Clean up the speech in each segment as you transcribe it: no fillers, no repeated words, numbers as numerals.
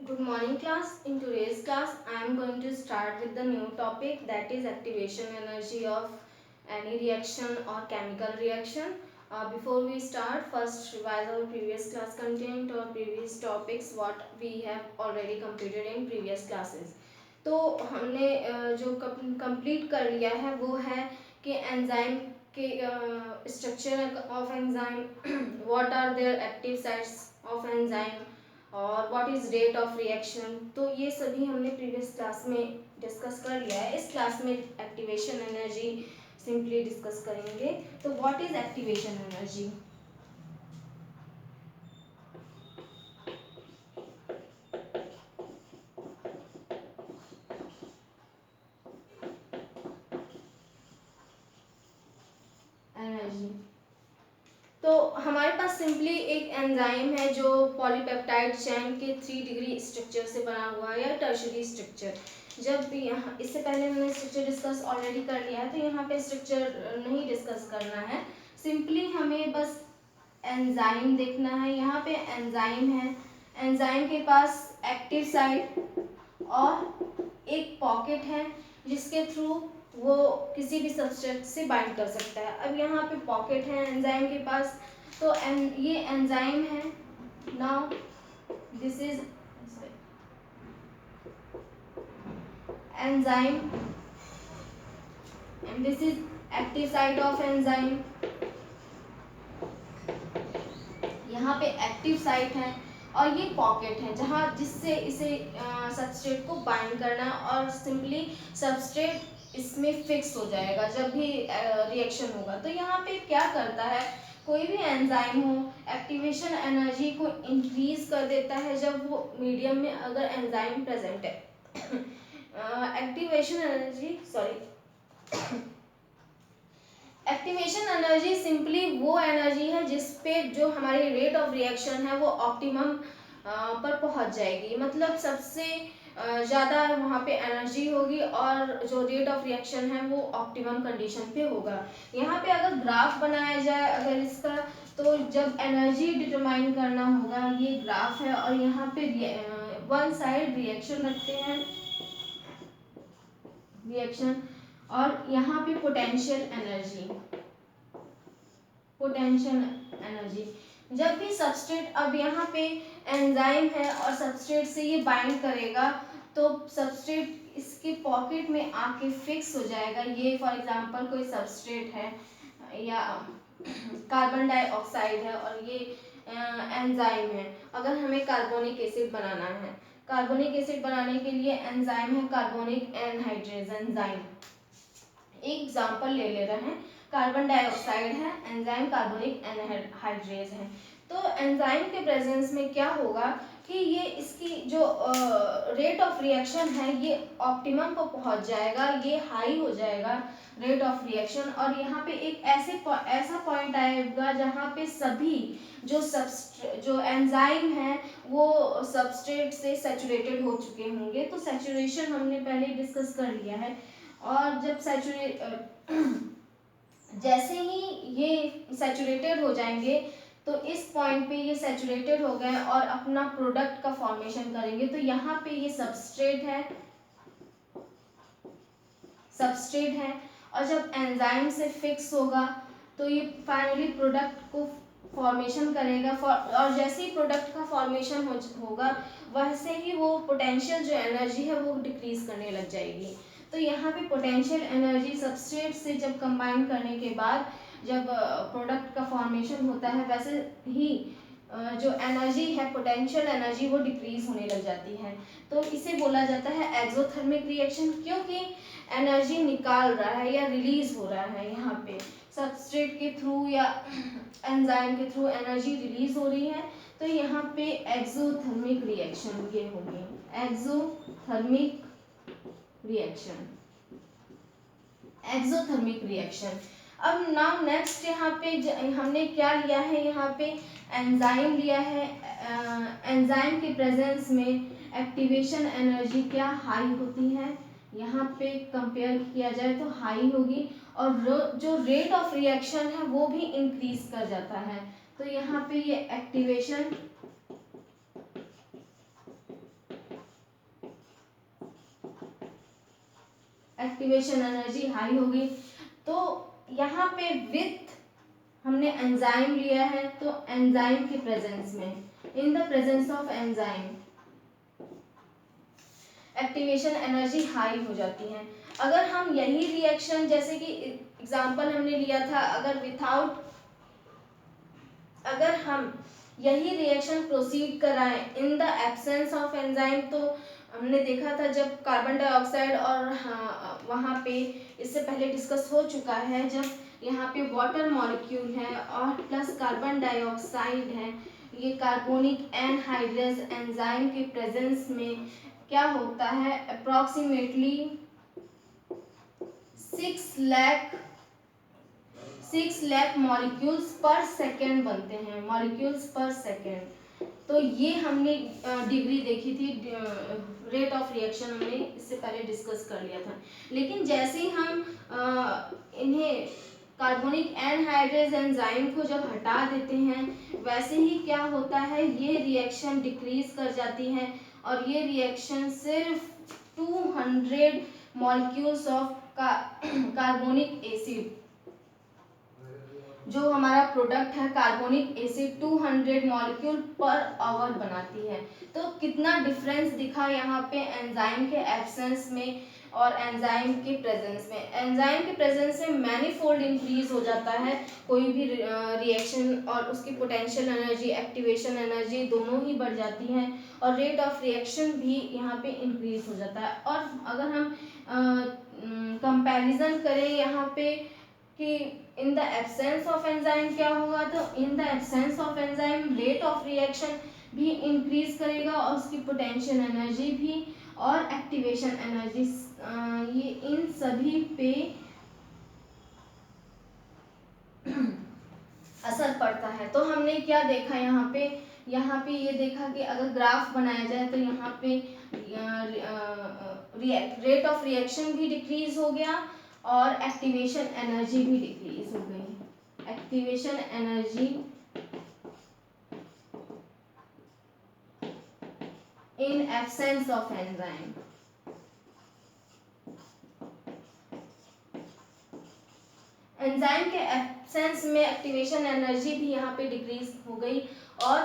Good morning class. In today's class I am going to start with the new topic, that is activation energy of any reaction or chemical reaction. Before we start, first revise our previous class content or previous topics what we have already completed in previous classes. तो हमने जो complete कर लिया है वो है कि enzyme के structure of enzyme, what are there active sites of enzyme और what is rate of reaction. तो ये सभी हमने प्रीवियस क्लास में डिस्कस कर लिया है। इस क्लास में एक्टिवेशन एनर्जी सिंपली डिस्कस करेंगे। तो what is activation energy? Energy तो हमारे पास सिंपली एक एंजाइम है जो पॉलीपेप्टाइड चेन के 3 डिग्री स्ट्रक्चर से बना हुआ है या टर्शरी स्ट्रक्चर। जब भी यहाँ इससे पहले हमने स्ट्रक्चर डिस्कस ऑलरेडी कर लिया है तो यहाँ पे स्ट्रक्चर नहीं डिस्कस करना है, सिंपली हमें बस एंजाइम देखना है। यहाँ पे एंजाइम है, एंजाइम के पास एक्टिव साइट और एक पॉकेट है जिसके थ्रू वो किसी भी सब्सटेंस से बाइंड कर सकता है। अब यहाँ पे पॉकेट है एंजाइम के पास, तो ये एंजाइम है। Now this is enzyme and this is active site of enzyme. यहाँ पे एक्टिव साइट है और ये पॉकेट है जहाँ जिससे इसे सबस्ट्रेट को बाइंड करना है और सिंपली सबस्ट्रेट इसमें फिक्स हो जाएगा जब भी रिएक्शन होगा। तो यहाँ पे क्या करता है, कोई भी एंजाइम हो एक्टिवेशन एनर्जी को इंक्रीज कर देता है जब वो मीडियम में अगर एंजाइम प्रेजेंट है। Activation energy activation energy simply वो एनर्जी है जिस पे जो हमारी रेट ऑफ रिएक्शन है वो ऑप्टिमम पर पहुंच जाएगी, मतलब सबसे ज़्यादा वहाँ पे एनर्जी होगी और जो रेट ऑफ रिएक्शन है वो ऑप्टिमम कंडीशन पे होगा। यहाँ पे अगर ग्राफ बनाया जाए अगर इसका, तो जब एनर्जी डिटरमाइन करना होगा, ये ग्राफ है और यहाँ पे वन साइड रिएक्शन रखते हैं, रिएक्शन, और यहाँ पे पोटेंशियल एनर्जी जब भी सबस्ट्रेट, अब यहाँ पे एंजाइम है और सबस्ट्रेट से ये बाइंड करेगा तो सबस्ट्रेट इसके पॉकेट में आके फिक्स हो जाएगा। ये फॉर एग्जांपल कोई सबस्ट्रेट है या कार्बन डाइऑक्साइड है और ये एंजाइम है। अगर हमें कार्बोनिक एसिड बनाना है, कार्बोनिक एसिड बनाने के लिए एंजाइम है कार्बोनिक एनहाइड्रेज एंजाइम। एक एग्जांपल ले रहे हैं, कार्बन डाइऑक्साइड है, एंजाइम कार्बोनिक एनहाइड्रेज है। तो एंजाइम के प्रेजेंस में क्या होगा कि ये इसकी जो रेट ऑफ रिएक्शन है ये ऑप्टिमम को पहुंच जाएगा, ये हाई हो जाएगा रेट ऑफ रिएक्शन। और यहाँ पे एक ऐसा पॉइंट आएगा जहाँ पे सभी जो एंजाइम है वो सबस्ट्रेट से सैचुरेटेड हो चुके होंगे। तो सैचुरेशन हमने पहले डिस्कस कर लिया है। और जब जैसे ही ये सैचुरेटेड हो जाएंगे तो इस पॉइंट पे ये सैचुरेटेड हो गए और अपना प्रोडक्ट का फॉर्मेशन करेंगे। तो यहाँ पे ये सबस्ट्रेट है और जब एंजाइम से फिक्स होगा तो ये फाइनली प्रोडक्ट को फॉर्मेशन करेगा। और जैसे ही प्रोडक्ट का फॉर्मेशन होगा वैसे ही वो पोटेंशियल जो एनर्जी है वो डिक्रीज करने लग जाएगी। तो यहाँ पे पोटेंशियल एनर्जी सबस्ट्रेट से जब कंबाइन करने के बाद जब प्रोडक्ट का फॉर्मेशन होता है वैसे ही जो एनर्जी है पोटेंशियल एनर्जी वो डिक्रीज होने लग जाती है। तो इसे बोला जाता है एक्सोथर्मिक रिएक्शन, क्योंकि एनर्जी निकाल रहा है या रिलीज हो रहा है। यहाँ पे सबस्ट्रेट के थ्रू या एंजाइम के थ्रू एनर्जी रिलीज हो रही है, तो यहाँ पे एक्सोथर्मिक रिएक्शन ये होगी, एक्सोथर्मिक रिएक्शन। अब नाउ नेक्स्ट यहाँ पे हमने क्या लिया है, यहाँ पे एंजाइम लिया है। एंजाइम के प्रेजेंस में एक्टिवेशन एनर्जी क्या हाई होती है, यहाँ पे कंपेयर किया जाए तो हाई होगी और जो रेट ऑफ रिएक्शन है वो भी इंक्रीज कर जाता है। तो यहाँ पे ये एक्टिवेशन एक्टिवेशन एनर्जी हाई होगी। तो यहाँ पे विथ हमने एंजाइम लिया है, तो एंजाइम के प्रेजेंस में, in the presence of enzyme activation energy high हो जाती है। अगर हम यही रिएक्शन, जैसे कि एग्जांपल हमने लिया था, अगर हम यही रिएक्शन प्रोसीड कराएं in the absence of enzyme, तो हमने देखा था जब कार्बन डाइऑक्साइड और वहाँ पे इससे पहले डिस्कस हो चुका है, जब यहाँ पे वाटर मॉलिक्यूल है और प्लस कार्बन डाइऑक्साइड है, ये कार्बोनिक एनहाइड्रेज एंजाइम के प्रेजेंस में क्या होता है, अप्रॉक्सीमेटली 6 लाख मॉलिक्यूल्स पर सेकेंड बनते हैं, मॉलिक्यूल्स पर सेकेंड। तो ये हमने डिग्री देखी थी, रेट ऑफ रिएक्शन हमने इससे पहले डिस्कस कर लिया था। लेकिन जैसे ही हम इन्हें कार्बोनिक एनहाइड्रेज एंजाइम को जब हटा देते हैं, वैसे ही क्या होता है, ये रिएक्शन डिक्रीज कर जाती है और ये रिएक्शन सिर्फ 200 मॉलिक्यूल्स ऑफ कार्बोनिक एसिड, जो हमारा प्रोडक्ट है carbonic acid, 200 molecule per hour बनाती है। तो कितना डिफरेंस दिखा यहाँ पे एंजाइम के एब्सेंस में और एंजाइम के प्रेजेंस में। एंजाइम के प्रेजेंस में मैनीफोल्ड इंक्रीज हो जाता है कोई भी रिएक्शन, और उसकी पोटेंशियल एनर्जी, एक्टिवेशन एनर्जी दोनों ही बढ़ जाती हैं और रेट ऑफ रिएक्शन भी यहाँ पे इंक्रीज हो जाता है। और अगर हम कंपैरिजन करें यहाँ पे कि in the absence of enzyme क्या होगा, तो in the absence of enzyme rate of reaction भी इंक्रीज करेगा और उसकी पोटेंशियल एनर्जी भी और एक्टिवेशन एनर्जी, ये इन सभी पे असर पड़ता है। तो हमने क्या देखा यहाँ पे ये देखा कि अगर ग्राफ बनाया जाए तो यहाँ पे रेट ऑफ रिएक्शन भी डिक्रीज हो गया और एक्टिवेशन एनर्जी भी डिक्रीज हो गई। Activation energy in absence of enzyme, enzyme के एब्सेंस में एक्टिवेशन एनर्जी भी यहाँ पे डिक्रीज हो गई और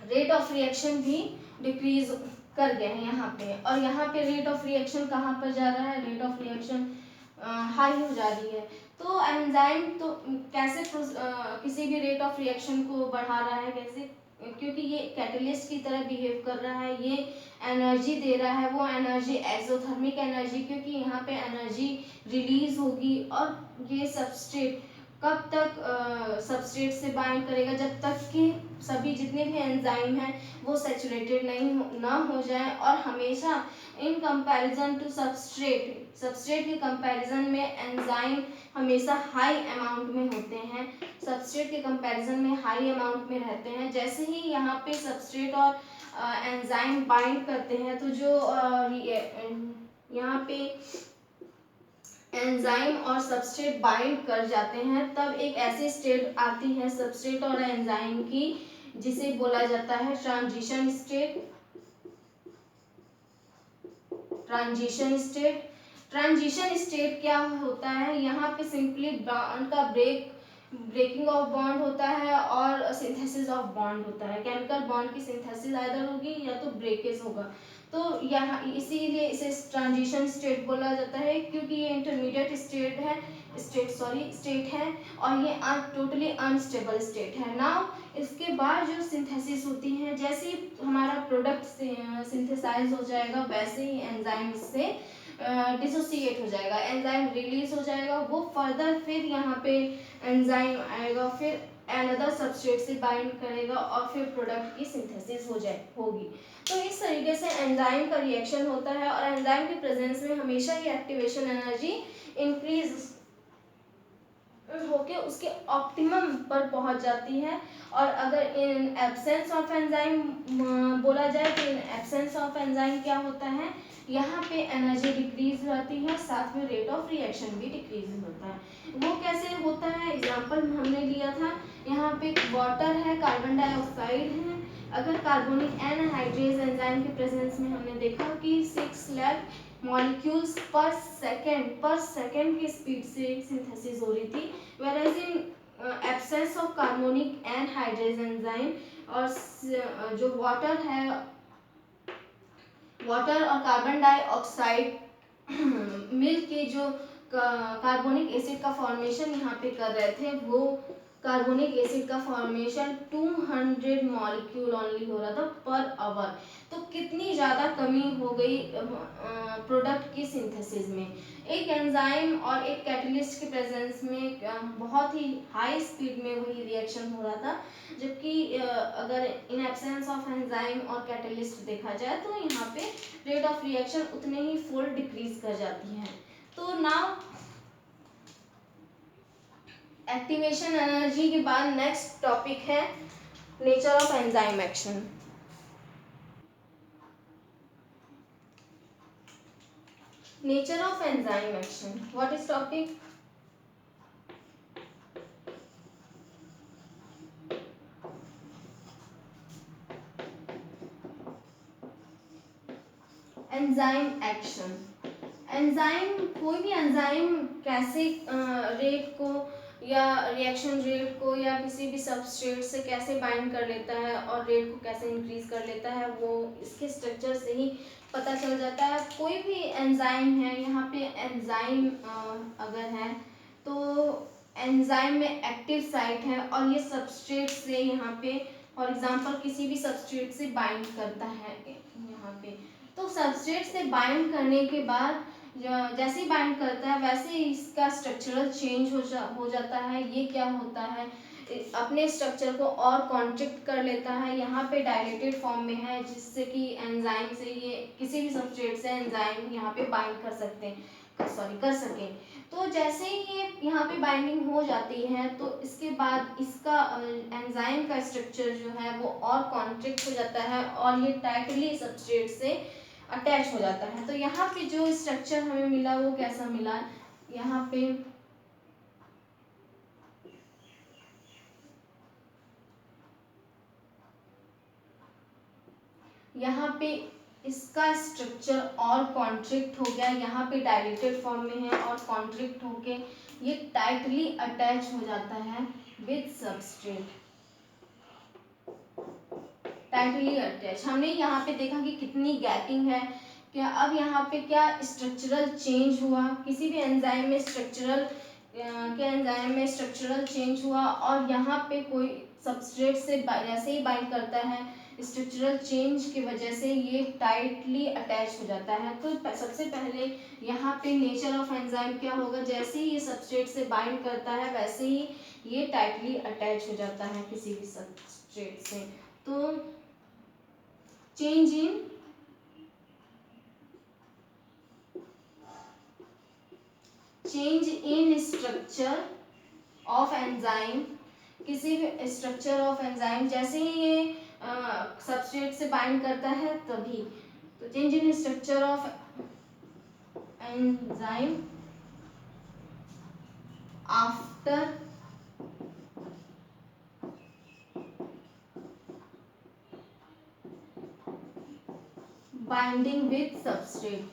रेट ऑफ रिएक्शन भी डिक्रीज कर गए हैं यहाँ पे। और यहाँ पे रेट ऑफ रिएक्शन कहाँ पर जा रहा है, रेट ऑफ रिएक्शन हाई हो जा रही है। तो एंजाइम तो कैसे किसी भी रेट ऑफ रिएक्शन को बढ़ा रहा है, कैसे, क्योंकि ये कैटलिस्ट की तरह बिहेव कर रहा है, ये एनर्जी दे रहा है, वो एनर्जी एक्सोथर्मिक एनर्जी, क्योंकि यहाँ पे एनर्जी रिलीज होगी और ये सबस्ट्रेट कब तक सबस्ट्रेट से बाइंड करेगा, जब तक कि सभी जितने भी एंजाइम हैं वो सैचुरेटेड ना हो जाए। और हमेशा इन कंपैरिजन टू सबस्ट्रेट के कंपैरिजन में एंजाइम हमेशा हाई अमाउंट में होते हैं, सबस्ट्रेट के कंपैरिजन में हाई अमाउंट में रहते हैं। जैसे ही यहाँ पे सबस्ट्रेट और एंजाइम बाइंड करते हैं, तो जो यहाँ पे एंजाइम और सबस्ट्रेट बाइंड कर जाते हैं, तब एक ऐसी स्टेट आती है सबस्ट्रेट और एंजाइम की, जिसे बोला जाता है ट्रांजिशन स्टेट। ट्रांजिशन स्टेट क्या होता है, यहाँ पे सिंपली बॉन्ड का ब्रेकिंग ऑफ बॉन्ड होता है और सिंथेसिस ऑफ बॉन्ड होता है। केमिकल बॉन्ड की सिंथेसिस आइदर होगी या तो ब्रेकेज होगा। तो यहाँ इसीलिए इसे ट्रांजिशन स्टेट बोला जाता है, क्योंकि ये इंटरमीडिएट स्टेट है और ये टोटली अनस्टेबल स्टेट है। नाउ इसके बाद जो सिंथेसिस होती है, जैसे ही हमारा प्रोडक्ट सिंथेसाइज हो जाएगा, वैसे ही एंजाइम से डिसोसिएट हो जाएगा, एंजाइम रिलीज हो जाएगा, वो फर्दर फिर यहाँ पे एंजाइम आएगा, फिर अनदर सबस्ट्रेट से बाइंड करेगा और फिर प्रोडक्ट की सिंथेसिस होगी। तो इस तरीके से एंजाइम का रिएक्शन होता है और एंजाइम के प्रेजेंस में हमेशा ही एक्टिवेशन एनर्जी इंक्रीज होके उसके ऑप्टिमम पर पहुंच जाती है। और अगर इन एब्सेंस ऑफ एंजाइम बोला जाए, तो इन एब्सेंस ऑफ एंजाइम क्या होता है, यहाँ पे एनर्जी डिक्रीज रहती है, साथ में रेट ऑफ रिएक्शन भी डिक्रीज होता है। वो कैसे होता है, एग्जांपल हमने लिया था, यहाँ पे वाटर है, कार्बन डाइऑक्साइड है। अगर कार्बोनिक एनहाइड्रेज एंजाइम के प्रेजेंस में हमने देखा कि 6 लाख मॉलिक्यूल्स पर सेकेंड की स्पीड से सिंथेसिस हो रही थी, whereas in absence of carbonic anhydrase enzyme और जो वाटर और कार्बन डाइऑक्साइड मिल के जो कार्बोनिक एसिड का फॉर्मेशन यहाँ पे कर रहे थे, वो कार्बोनिक एसिड का फॉर्मेशन 200 मॉलिक्यूल ओनली हो रहा था पर आवर। तो कितनी ज़्यादा कमी हो गई प्रोडक्ट की सिंथेसिस में। एक एंजाइम और एक कैटलिस्ट के प्रेजेंस में बहुत ही हाई स्पीड में वही रिएक्शन हो रहा था, जबकि अगर इन एब्सेंस ऑफ एंजाइम और कैटलिस्ट देखा जाए तो यहाँ पे रेट ऑफ रिएक्शन उतने ही फोल्ड डिक्रीज कर जाती है। तो नाउ एक्टिवेशन एनर्जी के बाद नेक्स्ट टॉपिक है nature of enzyme action. Nature of enzyme action, what is topic? Enzyme action. Enzyme, कोई भी एंजाइम कैसे रेट को या रिएक्शन रेट को या किसी भी सबस्ट्रेट से कैसे बाइंड कर लेता है और रेट को कैसे इंक्रीज कर लेता है, वो इसके स्ट्रक्चर से ही पता चल जाता है। कोई भी एंजाइम है, यहाँ पे एंजाइम अगर है तो एंजाइम में एक्टिव साइट है और ये सबस्ट्रेट से यहाँ पे फॉर एग्जांपल किसी भी सबस्ट्रेट से बाइंड करता है यहाँ पे। तो सबस्ट्रेट से बाइंड करने के बाद जैसे ही बाइंड करता है वैसे ही इसका स्ट्रक्चरल चेंज हो जाता है। ये क्या होता है, अपने स्ट्रक्चर को और कॉन्ट्रैक्ट कर लेता है, यहाँ पे डायलेटेड फॉर्म में है, जिससे कि एंजाइम से ये किसी भी सबस्ट्रेट से एंजाइम यहाँ पे बाइंड कर सकें। तो जैसे ही ये यहाँ पे बाइंडिंग हो जाती है तो इसके बाद इसका एंजाइम का स्ट्रक्चर जो है वो और कॉन्ट्रैक्ट हो जाता है और ये टाइटली सबस्ट्रेट से अटैच हो जाता है। तो यहाँ पे जो स्ट्रक्चर हमें मिला वो कैसा मिला, यहाँ पे इसका स्ट्रक्चर और कॉन्ट्रैक्ट हो गया, यहाँ पे डायलेटेड फॉर्म में है और कॉन्ट्रैक्ट होके ये टाइटली अटैच हो जाता है विद सबस्ट्रेट, टाइटली अटैच। हमने यहाँ पे देखा कि कितनी गैपिंग है। क्या अब यहाँ पे क्या स्ट्रक्चरल चेंज हुआ, किसी भी एंजाइम में स्ट्रक्चरल चेंज हुआ और यहाँ पे कोई सबस्ट्रेट से जैसे ही बाइंड करता है स्ट्रक्चरल चेंज की वजह से ये टाइटली अटैच हो जाता है। तो सबसे पहले यहाँ पे नेचर ऑफ एंजाइम क्या होगा, जैसे ही ये सबस्ट्रेट से बाइंड करता है वैसे ही ये टाइटली अटैच हो जाता है किसी भी सबस्ट्रेट से। तो change in structure of enzyme, किसी भी स्ट्रक्चर ऑफ एंजाइम जैसे ही ये सबस्ट्रेट से बाइंड करता है तभी। तो change in structure of enzyme after binding with substrate.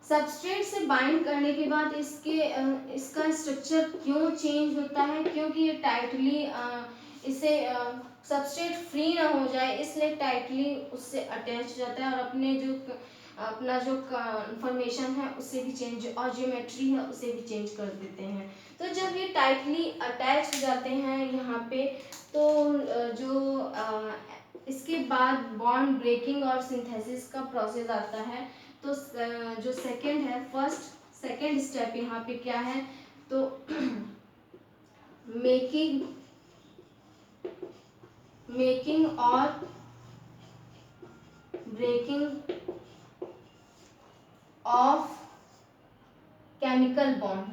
Substrate से बाइंड करने के बाद इसका स्ट्रक्चर क्यों चेंज होता है, क्योंकि ये टाइटली इसे सबस्ट्रेट फ्री ना हो जाए इसलिए टाइटली उससे अटैच हो जाता है और अपना जो इंफॉर्मेशन है उससे भी चेंज और ज्योमेट्री है उसे भी चेंज कर देते हैं। तो जब ये टाइटली अटैच हो जाते हैं यहाँ पे तो इसके बाद बॉन्ड ब्रेकिंग और सिंथेसिस का प्रोसेस आता है। तो जो सेकेंड स्टेप यहाँ पे क्या है, तो मेकिंग और ब्रेकिंग ऑफ केमिकल बॉन्ड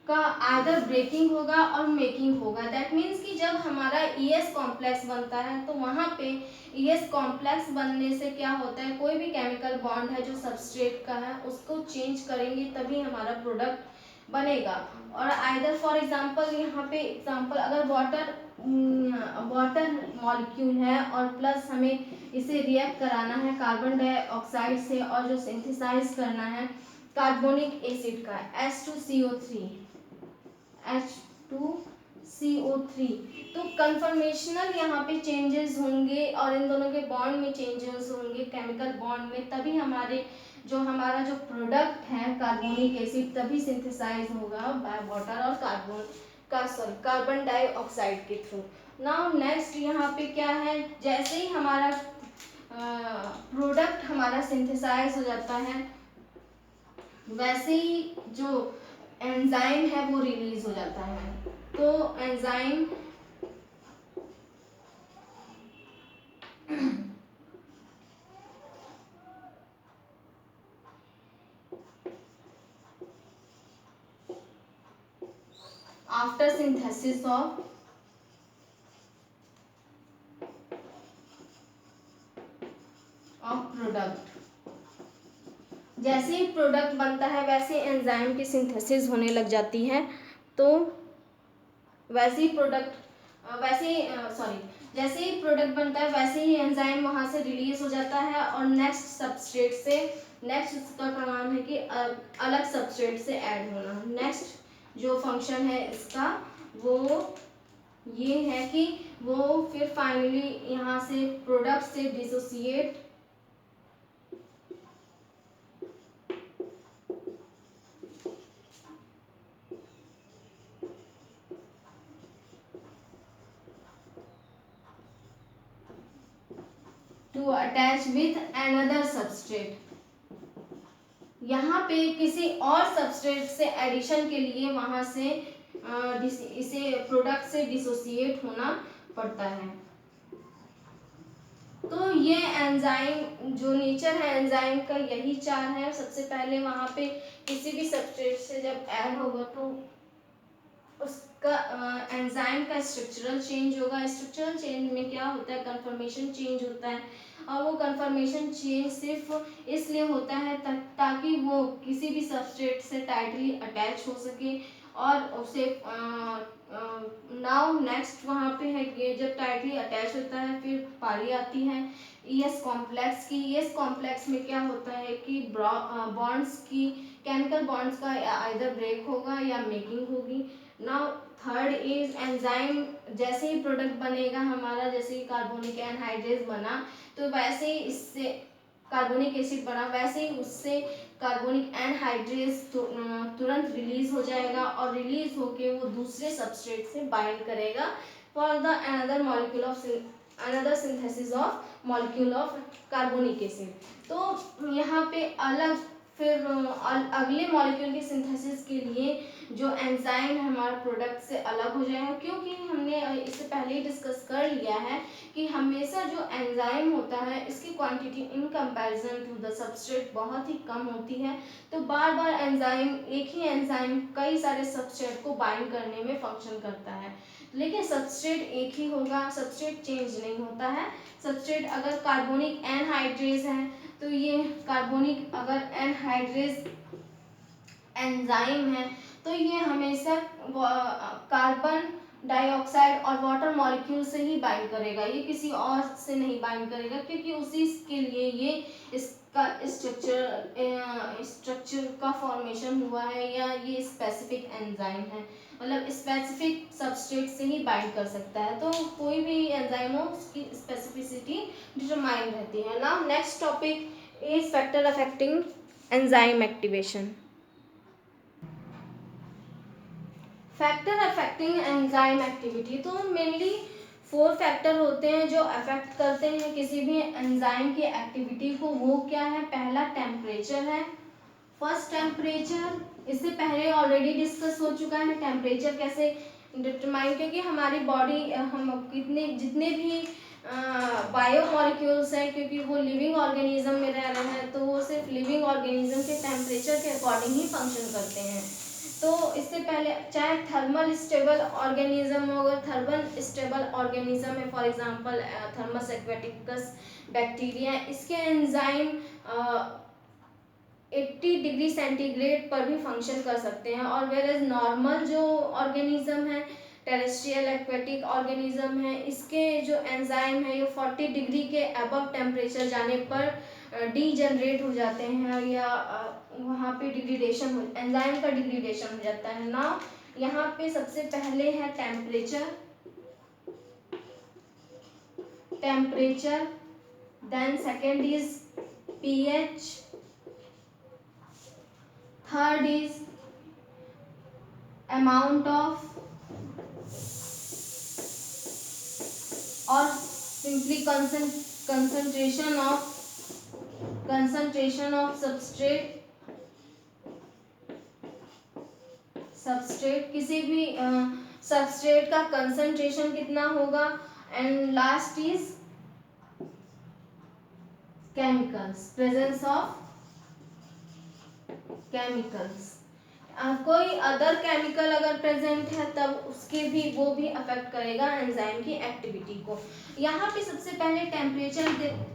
का आइदर ब्रेकिंग होगा और मेकिंग होगा। दैट मीन्स कि जब हमारा ES कॉम्प्लेक्स बनता है तो वहाँ पे ES कॉम्प्लेक्स बनने से क्या होता है, कोई भी केमिकल बॉन्ड है जो सबस्ट्रेट का है उसको चेंज करेंगे तभी हमारा प्रोडक्ट बनेगा। और आइदर फॉर एग्जांपल, यहाँ पे एग्जांपल अगर वाटर मॉलिक्यूल है और प्लस हमें इसे रिएक्ट कराना है कार्बन डाइऑक्साइड से और जो सिंथेसाइज करना है कार्बोनिक एसिड का H2CO3, H2CO3, तो कन्फर्मेशनल यहाँ पे चेंजेस होंगे और इन दोनों के बॉन्ड में चेंजेस होंगे, केमिकल बॉन्ड में, तभी हमारा जो प्रोडक्ट है कार्बोनिक एसिड तभी सिंथेसाइज होगा बाय वाटर और कार्बन डाइऑक्साइड के थ्रू। नाउ नेक्स्ट यहाँ पे क्या है, जैसे ही हमारा प्रोडक्ट हमारा सिंथेसाइज हो जाता है वैसे ही जो एंजाइम है वो रिलीज हो जाता है। तो enzyme after synthesis of product, जैसे ही प्रोडक्ट बनता है वैसे एंजाइम की सिंथेसिस होने लग जाती है। तो जैसे ही प्रोडक्ट बनता है वैसे ही एंजाइम वहाँ से रिलीज हो जाता है और नेक्स्ट सब्सट्रेट से, नेक्स्ट इसका काम है कि अलग सब्सट्रेट से ऐड होना। नेक्स्ट जो फंक्शन है इसका वो ये है कि वो फिर फाइनली यहाँ से प्रोडक्ट से dissociate to attach with another substrate. यहाँ पे किसी और सबस्ट्रेट से एडिशन के लिए वहां से इसे प्रोडक्ट से डिसोसिएट होना पड़ता है। तो ये एंजाइम जो नेचर है एंजाइम का यही चार है। सबसे पहले वहां पे किसी भी सबस्ट्रेट से जब ऐड होगा तो उसका एंजाइम का स्ट्रक्चरल चेंज होगा। स्ट्रक्चरल चेंज में क्या होता है, कन्फर्मेशन चेंज होता है और वो कन्फर्मेशन चेंज सिर्फ इसलिए होता है ताकि वो किसी भी सबस्ट्रेट से टाइटली अटैच हो सके और उसे नाउ नेक्स्ट वहाँ पे है कि जब टाइटली अटैच होता है फिर पारी आती है ES कॉम्प्लेक्स की। ES कॉम्प्लेक्स में क्या होता है कि बॉन्ड्स की, केमिकल बॉन्ड्स का आइदर ब्रेक होगा या मेकिंग होगी। नाउ थर्ड इज एंजाइम, जैसे ही प्रोडक्ट बनेगा हमारा, जैसे ही कार्बोनिक एनहाइड्रेज बना तो वैसे ही इससे कार्बोनिक एसिड बना, वैसे ही उससे कार्बोनिक एनहाइड्रेज तुरंत रिलीज हो जाएगा और रिलीज होके वो दूसरे सबस्ट्रेट से बाइंड करेगा for the another synthesis of molecule of carbonic acid. तो यहाँ पे अलग फिर अगले मॉलिक्यूल की सिंथेसिस के लिए जो एंजाइम है हमारे प्रोडक्ट से अलग हो जाएगा, क्योंकि हमने इससे पहले ही डिस्कस कर लिया है कि हमेशा जो एंजाइम होता है इसकी quantity in comparison to the substrate बहुत ही कम होती है। तो बार बार एंजाइम, एक ही एंजाइम कई सारे सबस्ट्रेट को बाइंड करने में फंक्शन करता है, लेकिन सबस्ट्रेट एक ही होगा, सबस्ट्रेट चेंज नहीं होता है। सबस्ट्रेट अगर कार्बोनिक एनहाइड्रेज है तो ये कार्बोनिक अगर एनहाइड्रेज एंजाइम है तो ये हमेशा कार्बन डाइऑक्साइड और वाटर मॉलिक्यूल से ही बाइंड करेगा, ये किसी और से नहीं बाइंड करेगा, क्योंकि उसी के लिए ये इसका स्ट्रक्चर का फॉर्मेशन हुआ है या ये स्पेसिफिक एंजाइम है, मतलब स्पेसिफिक सबस्ट्रेट से ही बाइंड कर सकता है। तो कोई भी एंजाइम हो उसकी स्पेसिफिसिटी डिटरमाइन रहती है। Now next topic is factor affecting enzyme activation. Factor affecting enzyme activity, तो मेनली 4 फैक्टर होते हैं जो अफेक्ट करते हैं किसी भी एंजाइम की एक्टिविटी को। वो क्या है, पहला टेम्परेचर है, फर्स्ट टेम्परेचर, इससे पहले ऑलरेडी डिस्कस हो चुका है टेम्परेचर कैसे डिटरमाइन, क्योंकि हमारी बॉडी हम जितने भी बायो मॉलिक्यूल्स हैं, क्योंकि वो लिविंग ऑर्गेनिज्म में रह रहे हैं तो वो सिर्फ लिविंग ऑर्गेनिज्म के टेम्परेचर के अकॉर्डिंग ही फंक्शन करते हैं। तो इससे पहले चाहे थर्मल स्टेबल ऑर्गेनिज्म हो, अगर थर्मल स्टेबल ऑर्गेनिज्म है for example Thermus aquaticus bacteria, इसके एंजाइम 80 डिग्री सेंटीग्रेड पर भी फंक्शन कर सकते हैं। और वेयर एज नॉर्मल जो ऑर्गेनिज्म है, टेरेस्ट्रियल एक्वेटिक ऑर्गेनिज्म है, इसके जो एंजाइम है ये 40 डिग्री के अबव टेम्परेचर जाने पर डीजनरेट हो जाते हैं या वहाँ पे डिग्रेडेशन एंजाइम का डिग्रेडेशन हो जाता है ना। यहाँ पे सबसे पहले है temperature, then second is pH, third is amount of और सिंपली कंसंट्रेशन ऑफ सबस्ट्रेट किसी भी सबस्ट्रेट का कंसंट्रेशन कितना होगा। And last is chemicals, presence of chemicals. कोई अदर केमिकल अगर प्रेजेंट है तब उसके भी वो भी अफेक्ट करेगा एंजाइम की एक्टिविटी को। यहाँ पे सबसे पहले टेम्परेचर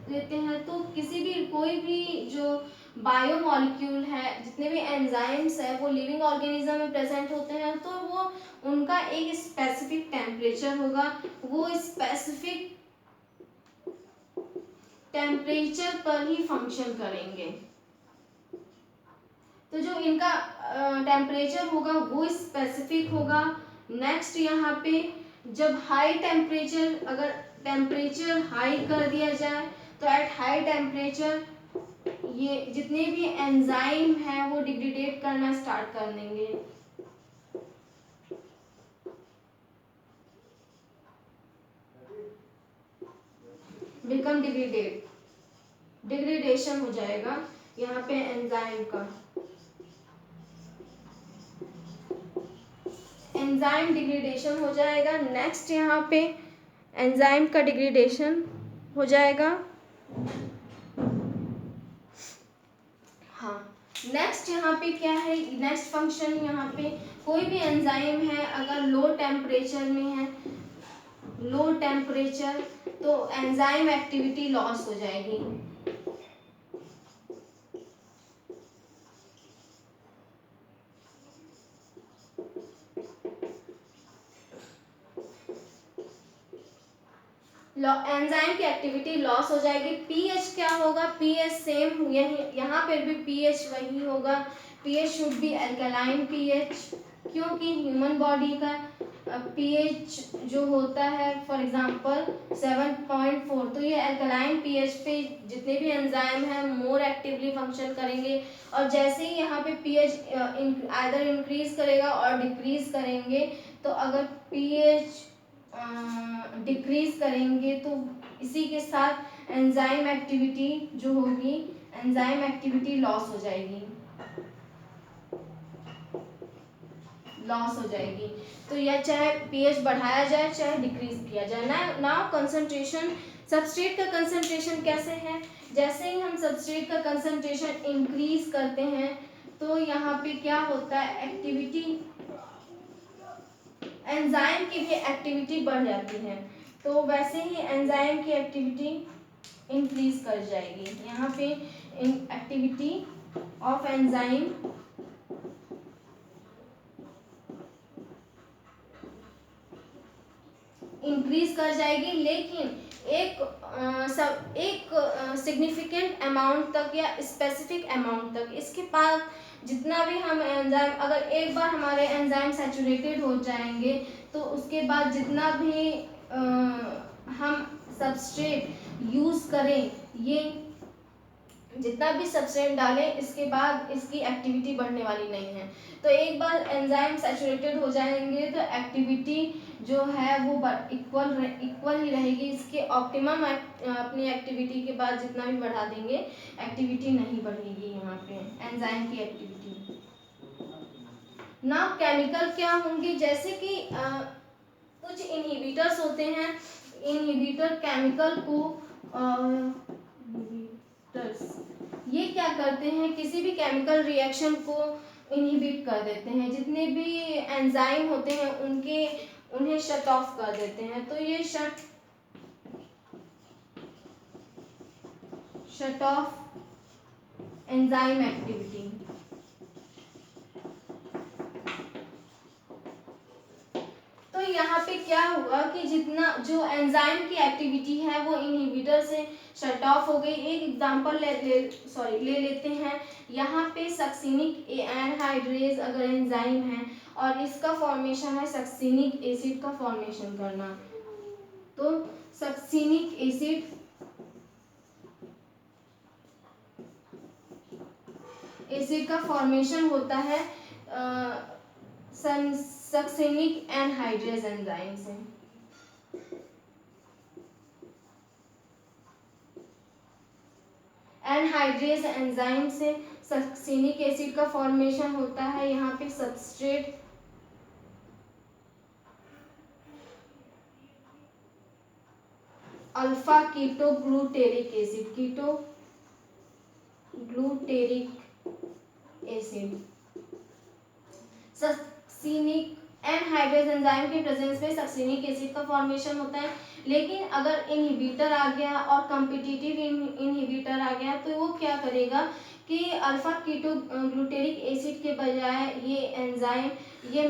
देते हैं, तो किसी भी कोई भी जो बायोमॉलिक्यूल है, जितने भी एंजाइम्स है वो लिविंग ऑर्गेनिज्म में प्रेजेंट होते हैं, तो वो उनका एक स्पेसिफिक टेम्परेचर होगा, वो स्पेसिफिक टेम्परेचर पर ही फंक्शन करेंगे। तो जो इनका टेम्परेचर होगा वो स्पेसिफिक होगा। नेक्स्ट यहाँ पे जब हाई टेम्परेचर, अगर टेम्परेचर हाई कर दिया जाए तो एट हाई टेम्परेचर ये जितने भी एंजाइम हैं वो डिग्रेडेट करना स्टार्ट कर देंगे। बिकम डिग्रेडेशन हो जाएगा यहाँ पे एंजाइम का। एंजाइम डिग्रेडेशन हो जाएगा। नेक्स्ट यहाँ पे एंजाइम का डिग्रेडेशन हो जाएगा। हाँ, नेक्स्ट यहाँ पे क्या है, नेक्स्ट फंक्शन यहाँ पे कोई भी एंजाइम है अगर लो टेम्परेचर में है, लो टेम्परेचर, तो एंजाइम एक्टिविटी लॉस हो जाएगी। एंजाइम की एक्टिविटी लॉस हो जाएगी। पीएच क्या होगा, पीएच सेम यहाँ पर भी पीएच वही होगा। PH should be alkaline pH, क्योंकि ह्यूमन बॉडी का पीएच जो होता है फॉर एग्जांपल 7.4, तो ये अल्कलाइन पीएच पे जितने भी एंजाइम हैं मोर एक्टिवली फंक्शन करेंगे। और जैसे ही यहाँ पे पीएच आइदर इंक्रीज करेगा और डिक्रीज करेंगे, तो अगर पीएच डिक्रीज करेंगे तो इसी के साथ एंजाइम एक्टिविटी जो होगी, एंजाइम एक्टिविटी लॉस हो जाएगी, तो यह चाहे पीएच बढ़ाया जाए चाहे डिक्रीज किया जाए। नाउ कंसंट्रेशन, सबस्ट्रेट का कंसंट्रेशन कैसे है, जैसे ही हम सबस्ट्रेट का कंसंट्रेशन इंक्रीज करते हैं तो यहाँ पे क्या होता है, एक्टिविटी, एंजाइम की भी एक्टिविटी बढ़ जाती है, तो वैसे ही एंजाइम की एक्टिविटी इंक्रीज कर जाएगी। यहाँ पे एक्टिविटी ऑफ एंजाइम इंक्रीज कर जाएगी, लेकिन एक सिग्निफिकेंट अमाउंट तक या स्पेसिफिक अमाउंट तक। इसके पास जितना भी हम एंजाइम, अगर एक बार हमारे एंजाइम सैचुरेटेड हो जाएंगे तो उसके बाद जितना भी हम सबस्ट्रेट यूज करें, ये जितना भी सबस्ट्रेट डालें इसके बाद इसकी एक्टिविटी बढ़ने वाली नहीं है। तो एक बार एंजाइम सैचुरेटेड हो जाएंगे तो एक्टिविटी जो है वो इक्वल ही रहेगी। इसके ऑप्टिमम अपनी एक्टिविटी के बाद जितना भी बढ़ा देंगे एक्टिविटी नहीं बढ़ेगी यहाँ पे एंजाइम की एक्टिविटी। ना केमिकल क्या होंगे, जैसे कि कुछ इनहिबिटर्स होते हैं, इनहिबिटर केमिकल को ये क्या करते हैं, किसी भी केमिकल रिएक्शन को इनहिबिट कर देते हैं, जितने भी एंजाइम होते हैं उन्हें शट ऑफ कर देते हैं। तो ये शट ऑफ एंजाइम एक्टिविटी। तो यहाँ पे क्या हुआ कि जितना जो एंजाइम की एक्टिविटी है वो इनहिबिटर से शट ऑफ हो गई। एक एग्जांपल ले लेते हैं। यहाँ पे सक्सिनिक एनहाइड्रेज अगर एंजाइम है और इसका फॉर्मेशन है सक्सिनिक एसिड का फॉर्मेशन करना, तो सक्सिनिक एसिड का फॉर्मेशन होता है सक्सिनिक एनहाइड्रेज एंजाइम से। एनहाइड्रेज एंजाइम से सक्सिनिक एसिड का फॉर्मेशन होता है। यहाँ पे substrate alpha ketoglutaric acid, ketoglutaric acid. Succinic anhydrase enzyme के प्रेजेंस में सक्सिनिक एसिड का फॉर्मेशन होता है। लेकिन अगर इनहिबिटर आ गया और कॉम्पिटिटिव इनहिबिटर आ गया तो वो क्या करेगा कि अल्फा कीटो ग्लूटेरिक एसिड के बजाय ये एंजाइम ये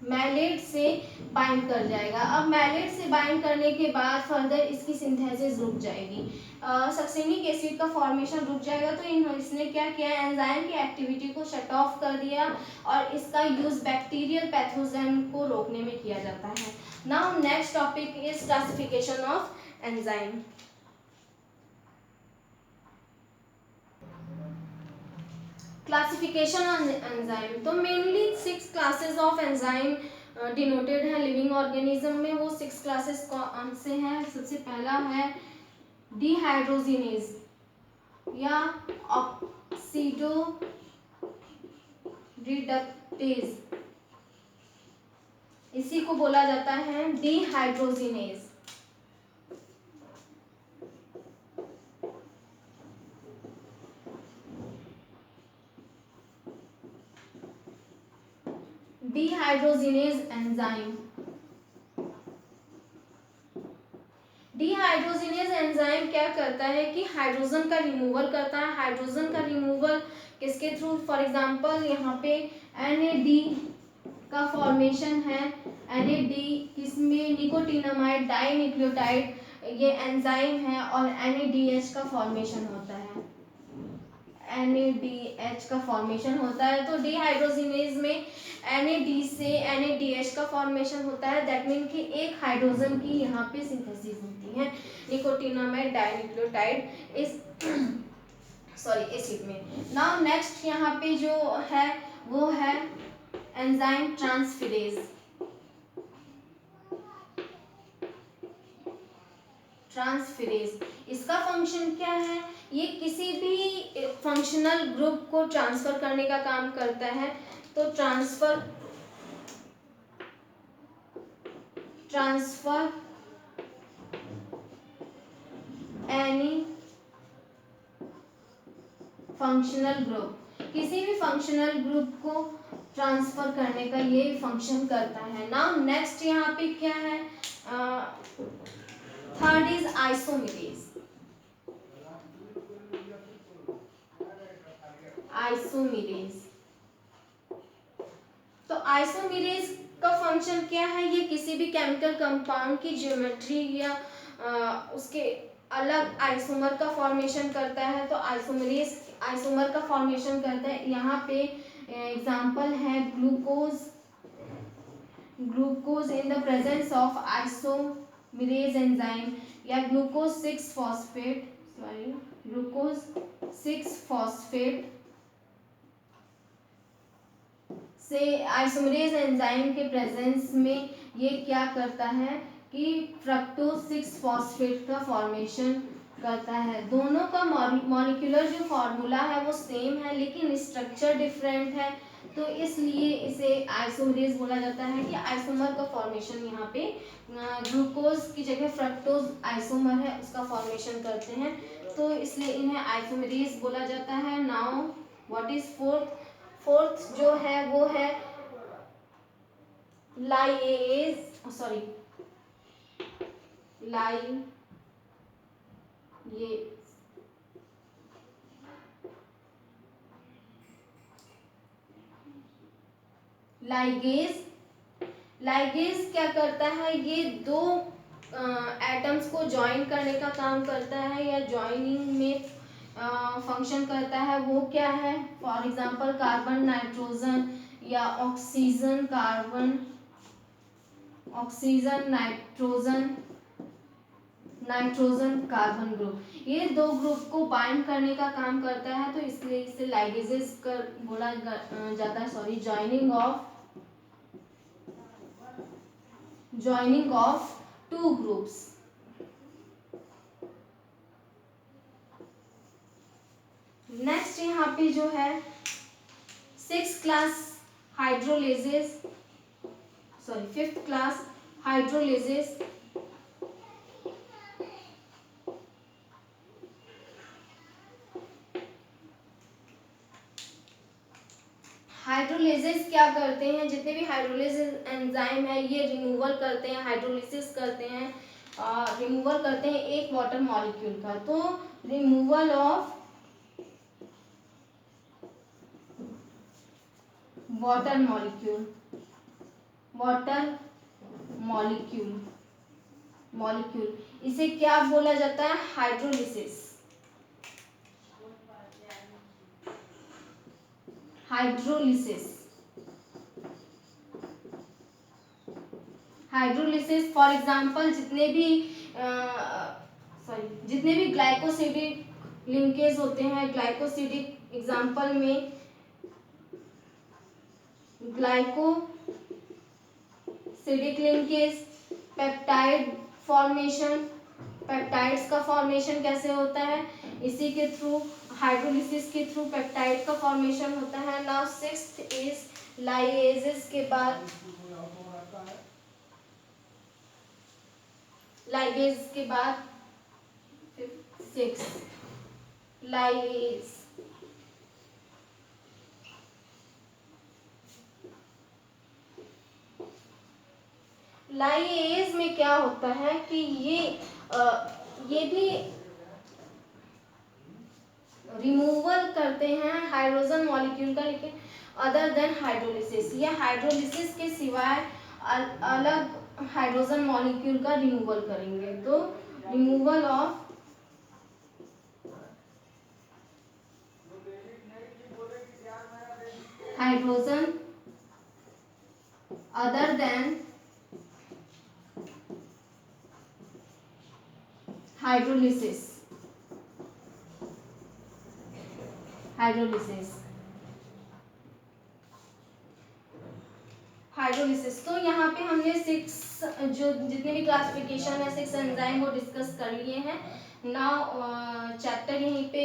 मैलेट से बाइंड कर जाएगा। अब मैलेट से बाइंड करने के बाद फर्दर इसकी सिंथेसिस रुक जाएगी, सक्सिनिक एसिड का फॉर्मेशन रुक जाएगा। तो इसने क्या किया, एंजाइम की एक्टिविटी को शट ऑफ कर दिया और इसका यूज बैक्टीरियल पैथोजन को रोकने में किया जाता है। Now next topic is classification of enzyme. Classification of enzyme, तो mainly 6 classes of enzyme denoted है लिविंग ऑर्गेनिज्म में। वो 6 क्लासेस कौन से हैं? सबसे पहला है डिहाइड्रोजिनेज या ऑक्सीडो रिडक्टेज, इसी को बोला जाता है dehydrogenase. Dehydrogenase enzyme. Dehydrogenase enzyme क्या करता है कि हाइड्रोजन का रिमूवल करता है। हाइड्रोजन का रिमूवल किसके थ्रू? फॉर एग्जांपल यहाँ पे NAD का फॉर्मेशन है। NAD किसमें? निकोटिनामाइड डाई न्यूक्लियोटाइड ये एंजाइम है और NADH का फॉर्मेशन होता है। NADH का फॉर्मेशन होता है। तो डिहाइड्रोजिनेज में NAD से NADH का फॉर्मेशन होता है। दैट मीन कि एक हाइड्रोजन की यहाँ पे सिंथेसिस होती है निकोटिनामाइड डाइन्यूक्लियोटाइड इस एसिड में। नाउ नेक्स्ट यहाँ पे जो है वो है एंजाइम ट्रांसफेरेज। ट्रांसफेरेज इसका फंक्शन क्या है? ये किसी भी फंक्शनल ग्रुप को ट्रांसफर करने का काम करता है। तो ट्रांसफर एनी फंक्शनल ग्रुप, किसी भी फंक्शनल ग्रुप को ट्रांसफर करने का ये फंक्शन करता है। नाउ नेक्स्ट यहाँ पे क्या है? Third is isomerase. आइसोमेरेज, तो आइसोमेरेज का फंक्शन क्या है? ये किसी भी केमिकल कंपाउंड की ज्योमेट्री या उसके अलग आइसोमर का फॉर्मेशन करता है। तो आइसोमेरेज आइसोमर का फॉर्मेशन करता है। यहाँ पे एग्जांपल है glucose in the presence of isomerase enzyme या ग्लूकोज 6 फॉस्फेट से आइसोमेरेज एंजाइम के प्रेजेंस में ये क्या करता है कि फ्रक्टोज 6 फॉस्फेट का फॉर्मेशन करता है। दोनों का मॉलिक्यूलर जो फॉर्मूला है वो सेम है लेकिन स्ट्रक्चर डिफरेंट है, तो इसलिए इसे आइसोमेरेज बोला जाता है कि आइसोमर का फॉर्मेशन यहाँ पे ग्लूकोज की जगह फ्रक्टोज आइसोमर है उसका फॉर्मेशन करते हैं, तो इसलिए इन्हें आइसोमेरेज बोला जाता है। नाउ व्हाट इज फोर्थ जो है वो है लाइगेज क्या करता है, ये दो एटम्स को ज्वाइन करने का काम करता है या ज्वाइनिंग में फंक्शन करता है। वो क्या है, फॉर एग्जांपल कार्बन नाइट्रोजन या ऑक्सीजन नाइट्रोजन कार्बन ग्रुप, ये दो ग्रुप को बाइंड करने का काम करता है, तो इसलिए इसे लाइगेजेस कर बोला जाता है, sorry, joining of two groups. Next यहाँ पे जो है 5th क्लास हाइड्रोलेजेस, हाइड्रोलेजेस क्या करते हैं, जितने भी हाइड्रोलिसिस एंजाइम है ये रिमूवल करते हैं, हाइड्रोलिसिस करते हैं, रिमूवल करते हैं एक वाटर मॉलिक्यूल का। तो रिमूवल ऑफ वाटर मॉलिक्यूल, इसे क्या बोला जाता है, हाइड्रोलिसिस। फॉर एग्जांपल जितने भी ग्लाइकोसिडिक लिंकेज होते हैं, ग्लाइकोसिडिक एग्जांपल में glycosidic linkage, peptide formation, peptides का फॉर्मेशन कैसे होता है, इसी के थ्रू, हाइड्रोलिसिस के थ्रू पेप्टाइड का फॉर्मेशन होता है। नाउ 6th इज लाइगेजेस के बाद, लाइगेज 6 लाइगेज। लाइगेज में क्या होता है कि ये भी रिमूवल करते हैं हाइड्रोजन मॉलिक्यूल का, लेकिन अदर देन हाइड्रोलिसिस, या हाइड्रोलिसिस के सिवाय अलग हाइड्रोजन मॉलिक्यूल का रिमूवल करेंगे। तो removal of hydrogen other than hydrolysis. तो यहाँ पे हमने 6 जो जितने भी क्लासिफिकेशन है 6 एंजाइम वो डिस्कस कर लिए हैं। नाउ चैप्टर यहीं पे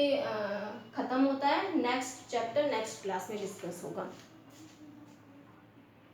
खत्म होता है। नेक्स्ट चैप्टर नेक्स्ट क्लास में डिस्कस होगा।